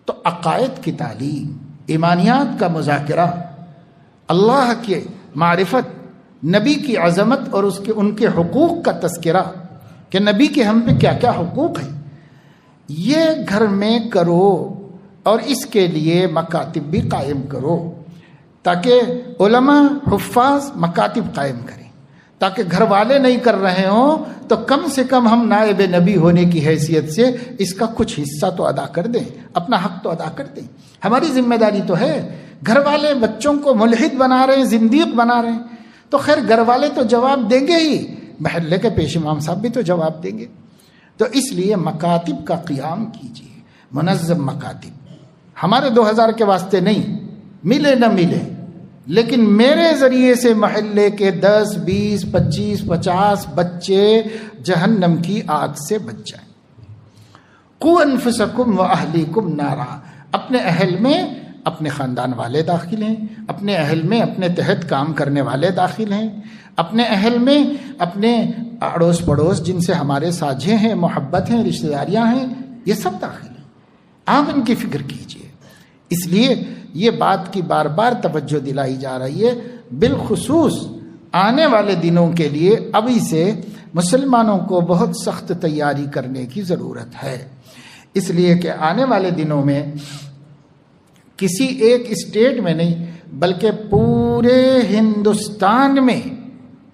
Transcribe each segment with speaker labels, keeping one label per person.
Speaker 1: تو عقائد کی تعلیم، ایمانیات کا مذاکرہ، اللہ کے معرفت، نبی کی عظمت اور ان کے حقوق کا تذکرہ کہ نبی کے ہم پہ کیا کیا حقوق ہیں، یہ گھر میں کرو اور اس کے لیے مکاتب بھی قائم کرو تاکہ علماء حفاظ مکاتب قائم کریں، تاکہ گھر والے نہیں کر رہے ہوں تو کم سے کم ہم نائب نبی ہونے کی حیثیت سے اس کا کچھ حصہ تو ادا کر دیں، اپنا حق تو ادا کر دیں۔ ہماری ذمہ داری تو ہے۔ گھر والے بچوں کو ملحد بنا رہے ہیں، زندیق بنا رہے ہیں، تو خیر گھر والے تو جواب دیں گے ہی، محلے کے پیش امام صاحب بھی تو جواب دیں گے۔ تو اس لیے مکاتب کا قیام کیجیے، منظم مکاتب۔ ہمارے 2000 کے واسطے نہیں، ملے نہ ملے، لیکن میرے ذریعے سے محلے کے 10 20 25 50 بچے جہنم کی آگ سے بچ جائیں۔ قوا انفسکم واہلیکم نارا، اپنے اہل میں اپنے خاندان والے داخل ہیں، اپنے اہل میں اپنے تحت کام کرنے والے داخل ہیں، اپنے اہل میں اپنے اڑوس پڑوس جن سے ہمارے ساجھے ہیں، محبت ہیں، رشتہ داریاں ہیں، یہ سب داخل ہیں۔ آپ ان کی فکر کیجئے۔ اس لیے یہ بات کی بار بار توجہ دلائی جا رہی ہے، بالخصوص آنے والے دنوں کے لیے ابھی سے مسلمانوں کو بہت سخت تیاری کرنے کی ضرورت ہے، اس لیے کہ آنے والے دنوں میں کسی ایک اسٹیٹ میں نہیں بلکہ پورے ہندوستان میں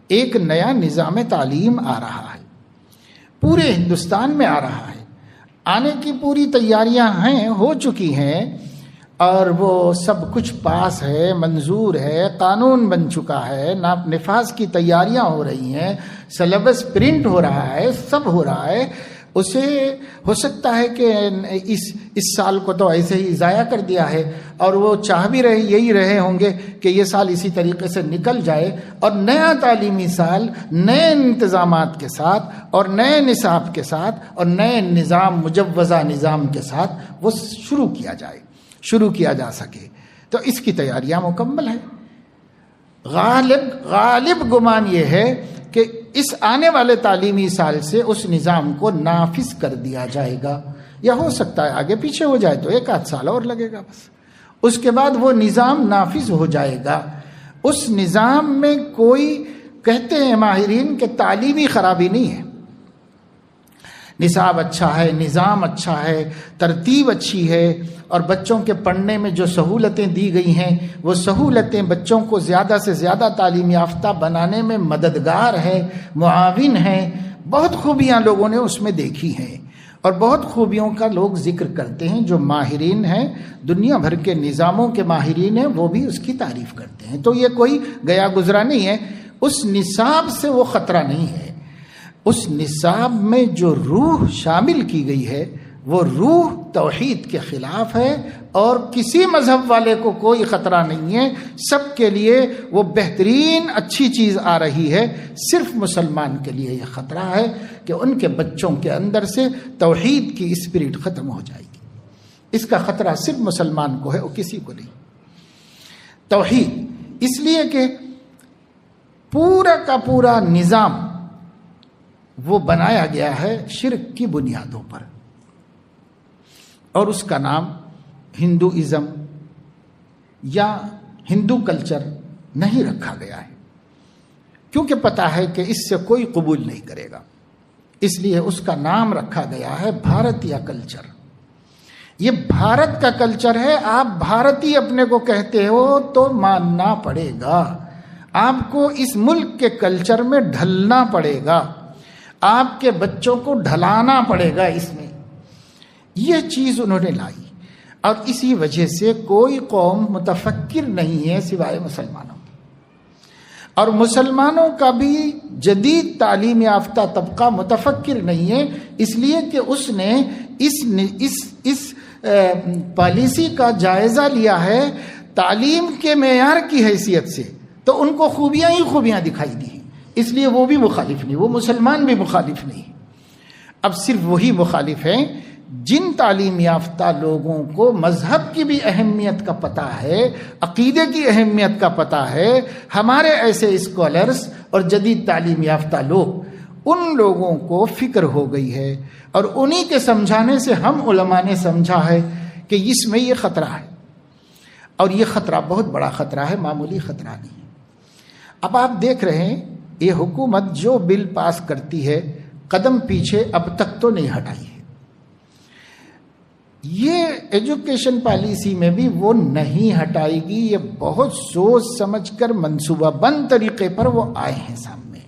Speaker 1: ایک نیا نظام تعلیم آ رہا ہے، پورے ہندوستان میں آ رہا ہے۔ آنے کی پوری تیاریاں ہیں، ہو چکی ہیں، اور وہ سب کچھ پاس ہے، منظور ہے، قانون بن چکا ہے، نفاذ کی تیاریاں ہو رہی ہیں، سلیبس پرنٹ ہو رہا ہے، سب ہو رہا ہے۔ اسے ہو سکتا ہے کہ اس سال کو تو ایسے ہی ضائع کر دیا ہے، اور وہ چاہ بھی یہی رہے ہوں گے کہ یہ سال اسی طریقے سے نکل جائے اور نیا تعلیمی سال نئے انتظامات کے ساتھ اور نئے نصاب کے ساتھ اور نئے نظام، مجوزہ نظام کے ساتھ وہ شروع کیا جا سکے۔ تو اس کی تیاریاں مکمل ہیں۔ غالب گمان یہ ہے کہ اس آنے والے تعلیمی سال سے اس نظام کو نافذ کر دیا جائے گا، یا ہو سکتا ہے آگے پیچھے ہو جائے تو 1 سال اور لگے گا، بس اس کے بعد وہ نظام نافذ ہو جائے گا۔ اس نظام میں کوئی، کہتے ہیں ماہرین کہ تعلیمی خرابی نہیں ہے، نصاب اچھا ہے، نظام اچھا ہے، ترتیب اچھی ہے، اور بچوں کے پڑھنے میں جو سہولتیں دی گئی ہیں وہ سہولتیں بچوں کو زیادہ سے زیادہ تعلیم یافتہ بنانے میں مددگار ہے، معاون ہے۔ بہت خوبیاں لوگوں نے اس میں دیکھی ہیں، اور بہت خوبیوں کا لوگ ذکر کرتے ہیں، جو ماہرین ہیں، دنیا بھر کے نظاموں کے ماہرین ہیں، وہ بھی اس کی تعریف کرتے ہیں۔ تو یہ کوئی گیا گزرا نہیں ہے، اس نصاب سے وہ خطرہ نہیں ہے۔ اس نصاب میں جو روح شامل کی گئی ہے وہ روح توحید کے خلاف ہے، اور کسی مذہب والے کو کوئی خطرہ نہیں ہے، سب کے لیے وہ بہترین اچھی چیز آ رہی ہے۔ صرف مسلمان کے لیے یہ خطرہ ہے کہ ان کے بچوں کے اندر سے توحید کی اسپرٹ ختم ہو جائے گی۔ اس کا خطرہ صرف مسلمان کو ہے اور کسی کو نہیں۔ توحید، اس لیے کہ پورا کا پورا نظام وہ بنایا گیا ہے شرک کی بنیادوں پر، اور اس کا نام ہندوازم یا ہندو کلچر نہیں رکھا گیا ہے، کیونکہ پتہ ہے کہ اس سے کوئی قبول نہیں کرے گا، اس لیے اس کا نام رکھا گیا ہے بھارتیہ کلچر۔ یہ بھارت کا کلچر ہے، آپ بھارتی اپنے کو کہتے ہو تو ماننا پڑے گا، آپ کو اس ملک کے کلچر میں ڈھلنا پڑے گا، آپ کے بچوں کو ڈھلانا پڑے گا اس میں۔ یہ چیز انہوں نے لائی، اور اسی وجہ سے کوئی قوم متفکر نہیں ہے سوائے مسلمانوں، اور مسلمانوں کا بھی جدید تعلیم یافتہ طبقہ متفکر نہیں ہے، اس لیے کہ اس نے اس پالیسی کا جائزہ لیا ہے تعلیم کے معیار کی حیثیت سے، تو ان کو خوبیاں ہی خوبیاں دکھائی دی، اس لیے وہ بھی مخالف نہیں، وہ مسلمان بھی مخالف نہیں۔ اب صرف وہی مخالف ہیں جن تعلیم یافتہ لوگوں کو مذہب کی بھی اہمیت کا پتہ ہے، عقیدے کی اہمیت کا پتہ ہے۔ ہمارے ایسے اسکالرز اور جدید تعلیم یافتہ لوگ، ان لوگوں کو فکر ہو گئی ہے، اور انہی کے سمجھانے سے ہم علماء نے سمجھا ہے کہ اس میں یہ خطرہ ہے، اور یہ خطرہ بہت بڑا خطرہ ہے، معمولی خطرہ نہیں ہے۔ اب آپ دیکھ رہے ہیں یہ حکومت جو بل پاس کرتی ہے قدم پیچھے اب تک تو نہیں ہٹائی ہے۔ یہ ایجوکیشن پالیسی میں بھی وہ نہیں ہٹائے گی، یہ بہت سوچ سمجھ کر منصوبہ بند طریقے پر وہ آئے ہیں سامنے،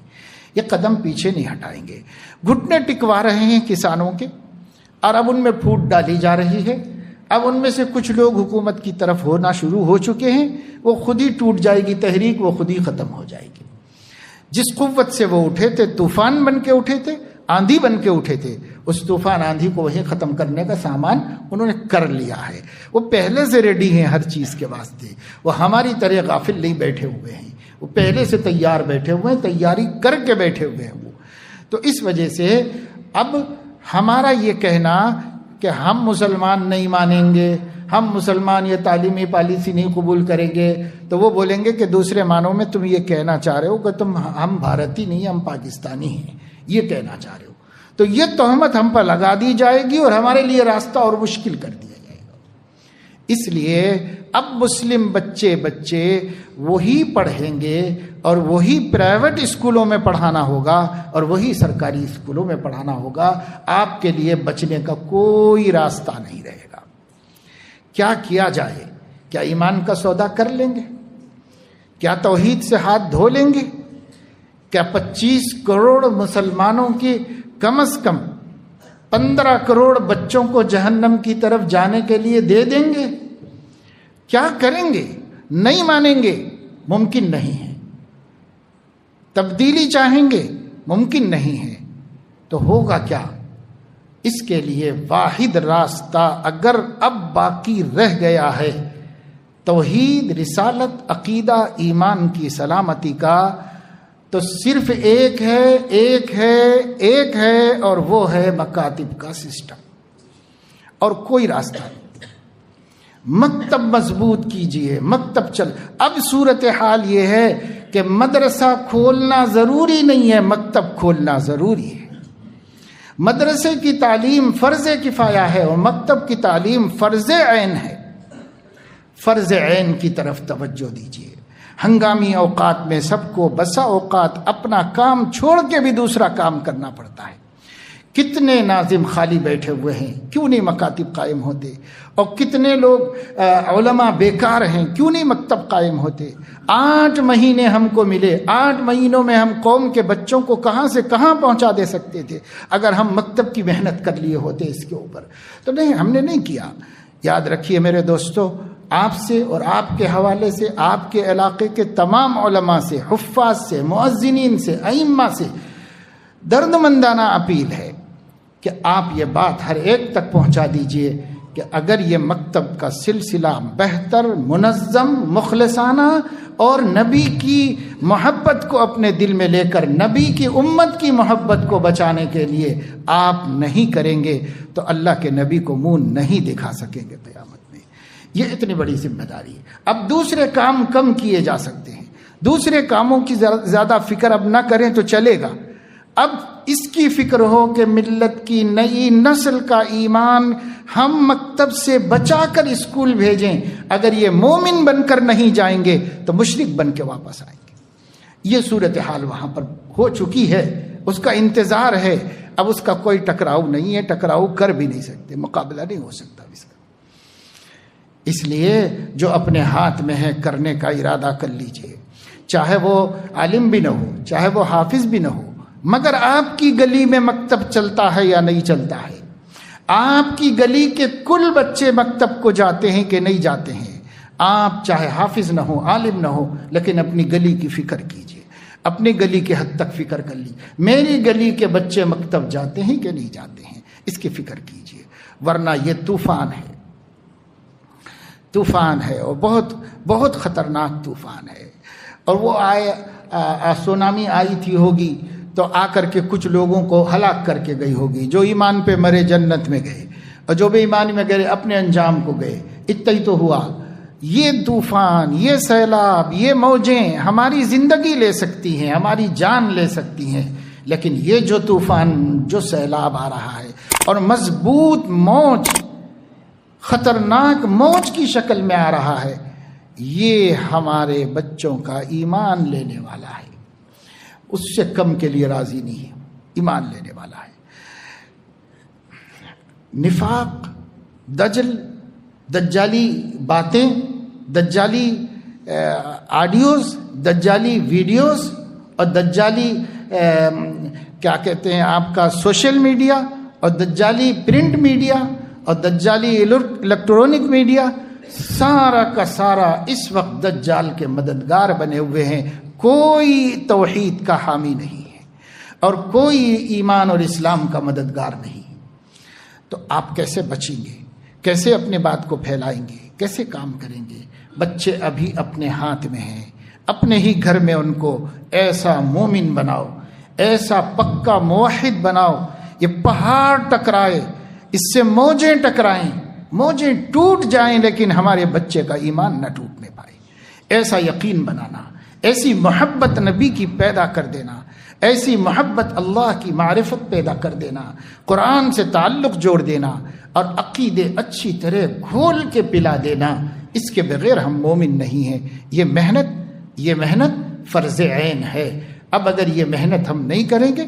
Speaker 1: یہ قدم پیچھے نہیں ہٹائیں گے۔ گھٹنے ٹکوا رہے ہیں کسانوں کے، اور اب ان میں پھوٹ ڈالی جا رہی ہے۔ اب ان میں سے کچھ لوگ حکومت کی طرف ہونا شروع ہو چکے ہیں، وہ خود ہی ٹوٹ جائے گی تحریک، وہ خود ہی ختم ہو جائے گی۔ جس قوت سے وہ اٹھے تھے، طوفان بن کے اٹھے تھے، آندھی بن کے اٹھے تھے، اس طوفان آندھی کو وہیں ختم کرنے کا سامان انہوں نے کر لیا ہے۔ وہ پہلے سے ریڈی ہیں ہر چیز کے واسطے، وہ ہماری طرح غافل نہیں بیٹھے ہوئے ہیں، وہ پہلے سے تیار بیٹھے ہوئے ہیں، تیاری کر کے بیٹھے ہوئے ہیں وہ۔ تو اس وجہ سے اب ہمارا یہ کہنا کہ ہم مسلمان نہیں مانیں گے، ہم مسلمان یہ تعلیمی پالیسی نہیں قبول کریں گے، تو وہ بولیں گے کہ دوسرے معنوں میں تم یہ کہنا چاہ رہے ہو کہ ہم بھارتی نہیں، ہم پاکستانی ہیں، یہ کہنا چاہ رہے ہو۔ تو یہ تہمت ہم پر لگا دی جائے گی اور ہمارے لیے راستہ اور مشکل کر دیا جائے گا۔ اس لیے اب مسلم بچے وہی پڑھیں گے، اور وہی پرائیویٹ اسکولوں میں پڑھانا ہوگا اور وہی سرکاری اسکولوں میں پڑھانا ہوگا۔ آپ کے لیے بچنے کا کوئی راستہ نہیں رہے گا۔ کیا کیا جائے؟ کیا ایمان کا سودا کر لیں گے؟ کیا توحید سے ہاتھ دھو لیں گے؟ کیا 25 کروڑ مسلمانوں کی کم از کم 15 کروڑ بچوں کو جہنم کی طرف جانے کے لیے دے دیں گے؟ کیا کریں گے؟ نہیں مانیں گے، ممکن نہیں ہے۔ تبدیلی چاہیں گے، ممکن نہیں ہے۔ تو ہوگا کیا؟ اس کے لیے واحد راستہ اگر اب باقی رہ گیا ہے توحید، رسالت، عقیدہ، ایمان کی سلامتی کا، تو صرف ایک ہے اور وہ ہے مکاتب کا سسٹم، اور کوئی راستہ نہیں۔ مکتب مضبوط کیجئے، مکتب چل۔ اب صورتحال یہ ہے کہ مدرسہ کھولنا ضروری نہیں ہے، مکتب کھولنا ضروری ہے۔ مدرسے کی تعلیم فرض کفایہ ہے اور مکتب کی تعلیم فرض عین ہے۔ فرض عین کی طرف توجہ دیجیے۔ ہنگامی اوقات میں سب کو بسا اوقات اپنا کام چھوڑ کے بھی دوسرا کام کرنا پڑتا ہے۔ کتنے ناظم خالی بیٹھے ہوئے ہیں، کیوں نہیں مکاتب قائم ہوتے؟ اور کتنے لوگ علماء بیکار ہیں، کیوں نہیں مکتب قائم ہوتے؟ 8 مہینے ہم کو ملے، 8 مہینوں میں ہم قوم کے بچوں کو کہاں سے کہاں پہنچا دے سکتے تھے اگر ہم مکتب کی محنت کر لیے ہوتے اس کے اوپر۔ تو نہیں، ہم نے نہیں کیا۔ یاد رکھیے میرے دوستو، آپ سے اور آپ کے حوالے سے آپ کے علاقے کے تمام علماء سے، حفاظ سے، مؤذنین سے، ائمہ سے دردمندانہ اپیل ہے کہ آپ یہ بات ہر ایک تک پہنچا دیجئے کہ اگر یہ مکتب کا سلسلہ بہتر، منظم، مخلصانہ اور نبی کی محبت کو اپنے دل میں لے کر نبی کی امت کی محبت کو بچانے کے لیے آپ نہیں کریں گے تو اللہ کے نبی کو منہ نہیں دکھا سکیں گے قیامت میں۔ یہ اتنی بڑی ذمہ داری ہے۔ اب دوسرے کام کم کیے جا سکتے ہیں، دوسرے کاموں کی زیادہ فکر اب نہ کریں تو چلے گا۔ اب اس کی فکر ہو کہ ملت کی نئی نسل کا ایمان ہم مکتب سے بچا کر اسکول بھیجیں۔ اگر یہ مومن بن کر نہیں جائیں گے تو مشرک بن کے واپس آئیں گے۔ یہ صورتحال وہاں پر ہو چکی ہے، اس کا انتظار ہے۔ اب اس کا کوئی ٹکراؤ نہیں ہے، ٹکراؤ کر بھی نہیں سکتے، مقابلہ نہیں ہو سکتا اس کا۔ اس لیے جو اپنے ہاتھ میں ہے کرنے کا ارادہ کر لیجئے، چاہے وہ عالم بھی نہ ہو، چاہے وہ حافظ بھی نہ ہو، مگر آپ کی گلی میں مکتب چلتا ہے یا نہیں چلتا ہے؟ آپ کی گلی کے کل بچے مکتب کو جاتے ہیں کہ نہیں جاتے ہیں؟ آپ چاہے حافظ نہ ہو، عالم نہ ہو، لیکن اپنی گلی کی فکر کیجئے، اپنی گلی کے حد تک فکر کر لیجئے۔ میری گلی کے بچے مکتب جاتے ہیں کہ نہیں جاتے ہیں، اس کی فکر کیجئے، ورنہ یہ طوفان ہے، طوفان ہے، اور بہت بہت خطرناک طوفان ہے۔ اور وہ سونامی آئی تھی ہوگی تو آ کر کے کچھ لوگوں کو ہلاک کر کے گئی ہوگی، جو ایمان پہ مرے جنت میں گئے، اور جو بے ایمان میں گئے اپنے انجام کو گئے۔ اتنا ہی تو ہوا۔ یہ طوفان، یہ سیلاب، یہ موجیں ہماری زندگی لے سکتی ہیں، ہماری جان لے سکتی ہیں، لیکن یہ جو طوفان، جو سیلاب آ رہا ہے اور مضبوط موج خطرناک موج کی شکل میں آ رہا ہے، یہ ہمارے بچوں کا ایمان لینے والا ہے، اس سے کم کے لیے راضی نہیں ہے، ایمان لینے والا ہے۔ نفاق، دجالی باتیں، دجالی آڈیوز، دجالی ویڈیوز اور دجالی کیا کہتے ہیں آپ کا سوشل میڈیا اور دجالی پرنٹ میڈیا اور دجالی الیکٹرونک میڈیا، سارا کا سارا اس وقت دجال کے مددگار بنے ہوئے ہیں۔ کوئی توحید کا حامی نہیں ہے اور کوئی ایمان اور اسلام کا مددگار نہیں۔ تو آپ کیسے بچیں گے؟ کیسے اپنے بات کو پھیلائیں گے؟ کیسے کام کریں گے؟ بچے ابھی اپنے ہاتھ میں ہیں، اپنے ہی گھر میں ان کو ایسا مومن بناؤ، ایسا پکا موحد بناؤ، یہ پہاڑ ٹکرائے، اس سے موجیں ٹکرائیں، موجیں ٹوٹ جائیں، لیکن ہمارے بچے کا ایمان نہ ٹوٹنے پائے۔ ایسا یقین بنانا، ایسی محبت نبی کی پیدا کر دینا، ایسی محبت اللہ کی معرفت پیدا کر دینا، قرآن سے تعلق جوڑ دینا اور عقیدے اچھی طرح گھول کے پلا دینا، اس کے بغیر ہم مومن نہیں ہیں۔ یہ محنت فرض عین ہے۔ اب اگر یہ محنت ہم نہیں کریں گے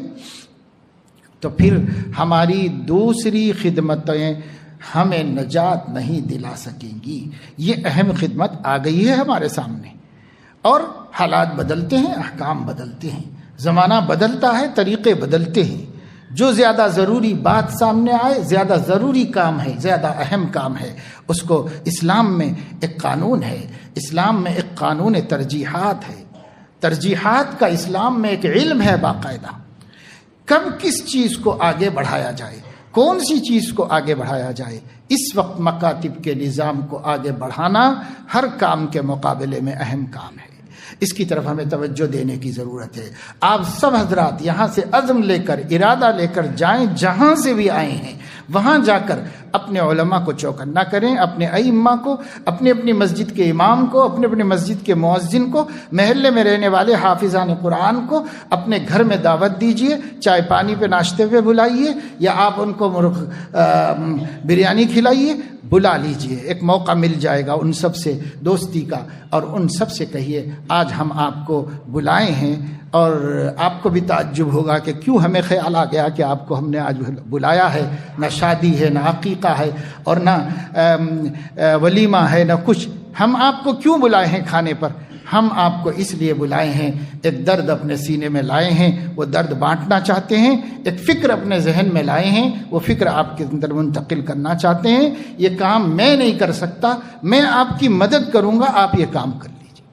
Speaker 1: تو پھر ہماری دوسری خدمتیں ہمیں نجات نہیں دلا سکیں گی۔ یہ اہم خدمت آ گئی ہے ہمارے سامنے، اور حالات بدلتے ہیں، احکام بدلتے ہیں، زمانہ بدلتا ہے، طریقے بدلتے ہیں۔ جو زیادہ ضروری بات سامنے آئے، زیادہ ضروری کام ہے، زیادہ اہم کام ہے، اس کو اسلام میں ایک قانون ہے، اسلام میں ایک قانون ترجیحات ہے، ترجیحات کا اسلام میں ایک علم ہے باقاعدہ۔ کب کس چیز کو آگے بڑھایا جائے، کون سی چیز کو آگے بڑھایا جائے، اس وقت مکاتب کے نظام کو آگے بڑھانا ہر کام کے مقابلے میں اہم کام ہے۔ اس کی طرف ہمیں توجہ دینے کی ضرورت ہے۔ آپ سب حضرات یہاں سے عزم لے کر، ارادہ لے کر جائیں، جہاں سے بھی آئے ہیں وہاں جا کر اپنے علماء کو چوکنا کریں، اپنے ائمہ کو، اپنی اپنی مسجد کے امام کو، اپنے اپنے مسجد کے مؤذن کو، محلے میں رہنے والے حافظان قرآن کو اپنے گھر میں دعوت دیجئے، چائے پانی پہ ناشتے پہ بلائیے، یا آپ ان کو بریانی کھلائیے، بلا لیجئے۔ ایک موقع مل جائے گا ان سب سے دوستی کا، اور ان سب سے کہیے آج ہم آپ کو بلائے ہیں، اور آپ کو بھی تعجب ہوگا کہ کیوں ہمیں خیال آ گیا کہ آپ کو ہم نے آج بلایا ہے۔ نہ شادی ہے، نہ عقیقہ ہے، اور نہ ولیمہ ہے، نہ کچھ۔ ہم آپ کو کیوں بلائے ہیں کھانے پر؟ ہم آپ کو اس لیے بلائے ہیں، ایک درد اپنے سینے میں لائے ہیں، وہ درد بانٹنا چاہتے ہیں، ایک فکر اپنے ذہن میں لائے ہیں، وہ فکر آپ کے اندر منتقل کرنا چاہتے ہیں۔ یہ کام میں نہیں کر سکتا، میں آپ کی مدد کروں گا، آپ یہ کام کر لیجیے،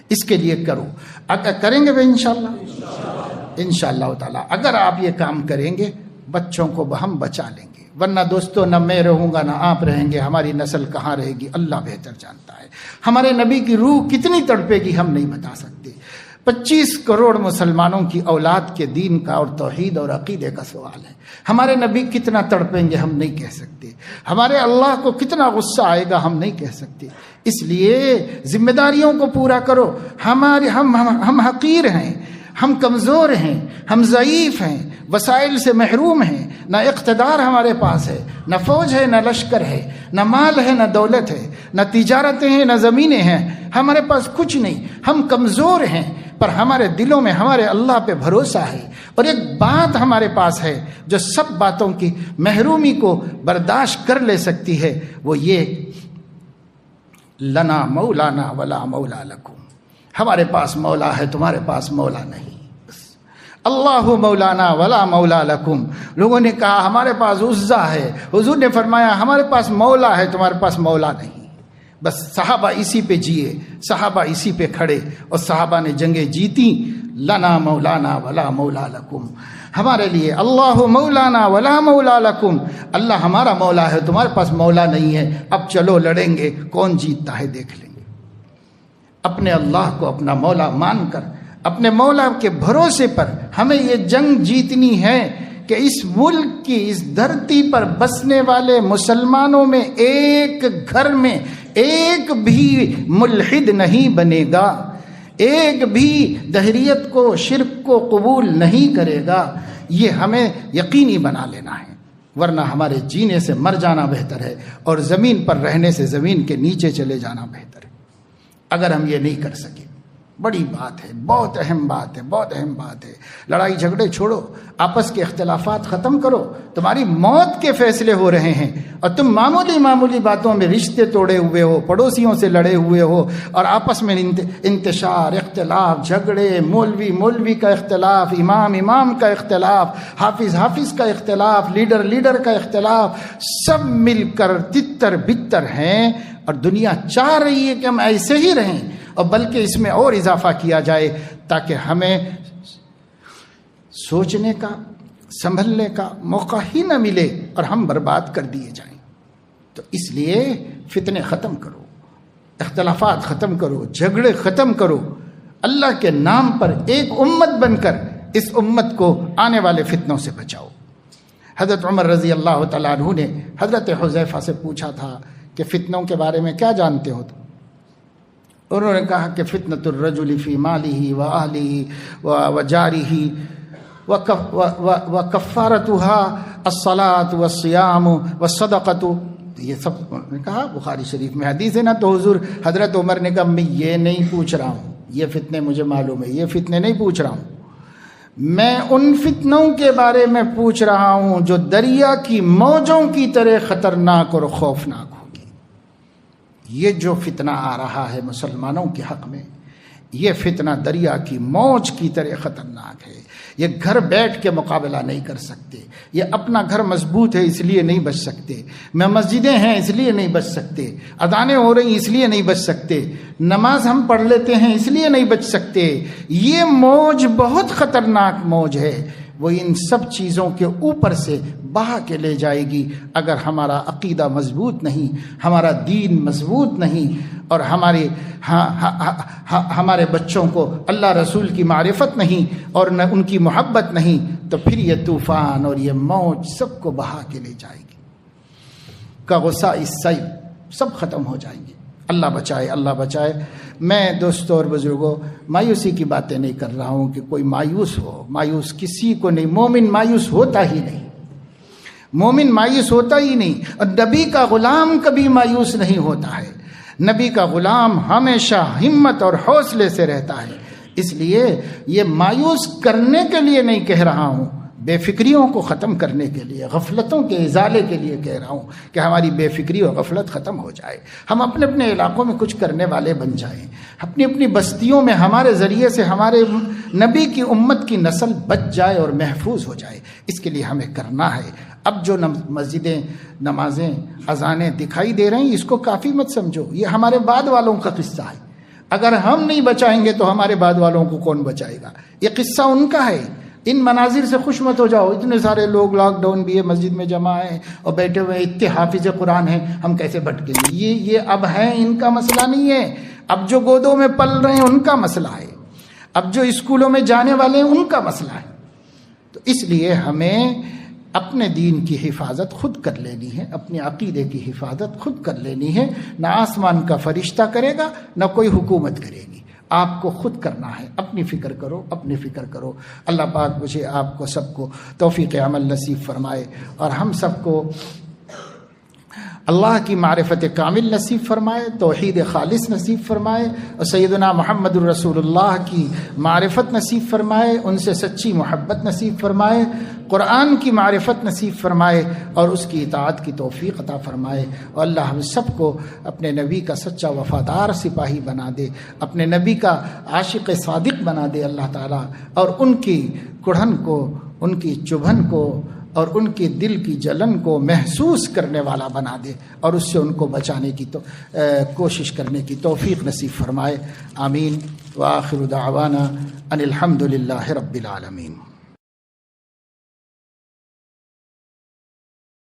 Speaker 1: اس کے لیے کرو۔ اگر کریں گے بھائی انشاءاللہ تعالی، اگر آپ یہ کام کریں گے بچوں کو ہم بچا لیں گے، ورنہ دوستو نہ میں رہوں گا نہ آپ رہیں گے، ہماری نسل کہاں رہے گی اللہ بہتر جانتا ہے۔ ہمارے نبی کی روح کتنی تڑپے گی ہم نہیں بتا سکتے۔ 25 کروڑ مسلمانوں کی اولاد کے دین کا اور توحید اور عقیدے کا سوال ہے۔ ہمارے نبی کتنا تڑپیں گے ہم نہیں کہہ سکتے، ہمارے اللہ کو کتنا غصہ آئے گا ہم نہیں کہہ سکتے۔ اس لیے ذمہ داریوں کو پورا کرو۔ ہم حقیر ہیں، ہم کمزور ہیں، ہم ضعیف ہیں، وسائل سے محروم ہیں، نہ اقتدار ہمارے پاس ہے، نہ فوج ہے، نہ لشکر ہے، نہ مال ہے، نہ دولت ہے، نہ تجارتیں ہیں، نہ زمینیں ہیں، ہمارے پاس کچھ نہیں، ہم کمزور ہیں، پر ہمارے دلوں میں ہمارے اللہ پہ بھروسہ ہے۔ اور ایک بات ہمارے پاس ہے جو سب باتوں کی محرومی کو برداشت کر لے سکتی ہے، وہ یہ لنا مولانا ولا مولا لکم، ہمارے پاس مولا ہے، تمہارے پاس مولا نہیں۔ اللہ مولانا ولا مولا لکم۔ لوگوں نے کہا ہمارے پاس عزا ہے، حضور نے فرمایا ہمارے پاس مولا ہے، تمہارے پاس مولا نہیں۔ بس صحابہ اسی پہ جیے، صحابہ اسی پہ کھڑے، اور صحابہ نے جنگیں جیتی۔ لنا مولانا ولا مولا لکم، ہمارے لیے اللہ مولانا ولا مولا لکم، اللہ ہمارا مولا ہے، تمہارے پاس مولا نہیں ہے۔ اب چلو لڑیں گے، کون جیتتا ہے دیکھ لیں گے۔ اپنے اللہ کو اپنا مولا مان کر، اپنے مولا کے بھروسے پر ہمیں یہ جنگ جیتنی ہے کہ اس ملک کی، اس دھرتی پر بسنے والے مسلمانوں میں ایک گھر میں ایک بھی ملحد نہیں بنے گا، ایک بھی دہریت کو، شرک کو قبول نہیں کرے گا۔ یہ ہمیں یقینی بنا لینا ہے، ورنہ ہمارے جینے سے مر جانا بہتر ہے اور زمین پر رہنے سے زمین کے نیچے چلے جانا بہتر ہے اگر ہم یہ نہیں کر سکے۔ بڑی بات ہے، بہت اہم بات ہے، بہت اہم بات ہے۔ لڑائی جھگڑے چھوڑو، آپس کے اختلافات ختم کرو۔ تمہاری موت کے فیصلے ہو رہے ہیں اور تم معمولی باتوں میں رشتے توڑے ہوئے ہو، پڑوسیوں سے لڑے ہوئے ہو، اور آپس میں انتشار، اختلاف، جھگڑے، مولوی کا اختلاف، امام کا اختلاف، حافظ کا اختلاف، لیڈر کا اختلاف، سب مل کر تتر بتر ہیں، اور دنیا چاہ رہی ہے کہ ہم ایسے ہی رہیں، اور بلکہ اس میں اور اضافہ کیا جائے تاکہ ہمیں سوچنے کا، سنبھلنے کا موقع ہی نہ ملے اور ہم برباد کر دیے جائیں۔ تو اس لیے فتنے ختم کرو، اختلافات ختم کرو، جھگڑے ختم کرو، اللہ کے نام پر ایک امت بن کر اس امت کو آنے والے فتنوں سے بچاؤ۔ حضرت عمر رضی اللہ تعالیٰ عنہ نے حضرت حذیفہ سے پوچھا تھا کہ فتنوں کے بارے میں کیا جانتے ہو؟ انہوں نے کہا کہ فتنۃ الرجل فی مالہ و اہلہ و جارہ و کفارتها الصلاۃ والصیام والصدقۃ، یہ سب انہوں نے کہا، بخاری شریف میں حدیث ہے نا۔ تو حضور حضرت عمر نے کہا میں یہ نہیں پوچھ رہا ہوں، یہ فتنے مجھے معلوم ہے، یہ فتنے نہیں پوچھ رہا ہوں، میں ان فتنوں کے بارے میں پوچھ رہا ہوں جو دریا کی موجوں کی طرح خطرناک اور خوفناک ہوگی۔ یہ جو فتنہ آ رہا ہے مسلمانوں کے حق میں، یہ فتنہ دریا کی موج کی طرح خطرناک ہے۔ یہ گھر بیٹھ کے مقابلہ نہیں کر سکتے، یہ اپنا گھر مضبوط ہے اس لیے نہیں بچ سکتے، میں مسجدیں ہیں اس لیے نہیں بچ سکتے، اذانیں ہو رہی اس لیے نہیں بچ سکتے، نماز ہم پڑھ لیتے ہیں اس لیے نہیں بچ سکتے۔ یہ موج بہت خطرناک موج ہے، وہ ان سب چیزوں کے اوپر سے بہا کے لے جائے گی اگر ہمارا عقیدہ مضبوط نہیں، ہمارا دین مضبوط نہیں، اور ہمارے بچوں کو اللہ رسول کی معرفت نہیں اور نہ ان کی محبت نہیں، تو پھر یہ طوفان اور یہ موج سب کو بہا کے لے جائے گی۔ کغصاء السیل، سب ختم ہو جائیں گے۔ اللہ بچائے، اللہ بچائے۔ میں دوستوں اور بزرگوں مایوسی کی باتیں نہیں کر رہا ہوں کہ کوئی مایوس ہو، مایوس کسی کو نہیں، مومن مایوس ہوتا ہی نہیں، مومن مایوس ہوتا ہی نہیں، اور نبی کا غلام کبھی مایوس نہیں ہوتا ہے۔ نبی کا غلام ہمیشہ ہمت اور حوصلے سے رہتا ہے۔ اس لیے یہ مایوس کرنے کے لیے نہیں کہہ رہا ہوں، بے فکریوں کو ختم کرنے کے لیے، غفلتوں کے ازالے کے لیے کہہ رہا ہوں کہ ہماری بے فکری اور غفلت ختم ہو جائے، ہم اپنے اپنے علاقوں میں کچھ کرنے والے بن جائیں، اپنی اپنی بستیوں میں ہمارے ذریعے سے ہمارے نبی کی امت کی نسل بچ جائے اور محفوظ ہو جائے۔ اس کے لیے ہمیں کرنا ہے۔ اب جو مسجدیں، نمازیں، اذانیں دکھائی دے رہی ہیں، اس کو کافی مت سمجھو، یہ ہمارے بعد والوں کا قصہ ہے۔ اگر ہم نہیں بچائیں گے تو ہمارے بعد والوں کو کون بچائے گا؟ یہ قصہ ان کا ہے۔ ان مناظر سے خوش مت ہو جاؤ، اتنے سارے لوگ لاک ڈاؤن بھی ہے، مسجد میں جمع ہیں اور بیٹھے ہوئے، اتنے حافظ قرآن ہیں، ہم کیسے بھٹکیں گے؟ یہ اب ہیں، ان کا مسئلہ نہیں ہے۔ اب جو گودوں میں پل رہے ہیں ان کا مسئلہ ہے، اب جو اسکولوں میں جانے والے ہیں ان کا مسئلہ ہے۔ تو اس لیے ہمیں اپنے دین کی حفاظت خود کر لینی ہے، اپنے عقیدے کی حفاظت خود کر لینی ہے۔ نہ آسمان کا فرشتہ کرے گا، نہ کوئی حکومت کرے گی، آپ کو خود کرنا ہے۔ اپنی فکر کرو، اپنی فکر کرو۔ اللہ پاک مجھے آپ کو سب کو توفیق عمل نصیب فرمائے، اور ہم سب کو اللہ کی معرفت کامل نصیب فرمائے، توحید خالص نصیب فرمائے، اور سیدنا محمد الرسول اللہ کی معرفت نصیب فرمائے، ان سے سچی محبت نصیب فرمائے، قرآن کی معرفت نصیب فرمائے، اور اس کی اطاعت کی توفیق عطا فرمائے۔ اور اللہ ہم سب کو اپنے نبی کا سچا وفادار سپاہی بنا دے، اپنے نبی کا عاشق صادق بنا دے اللہ تعالیٰ، اور ان کی کڑھن کو، ان کی چبھن کو، اور ان کے دل کی جلن کو محسوس کرنے والا بنا دے، اور اس سے ان کو بچانے کی کوشش کرنے کی توفیق نصیب فرمائے۔ آمین۔ وآخر دعوانا ان الحمد للہ رب العالمین۔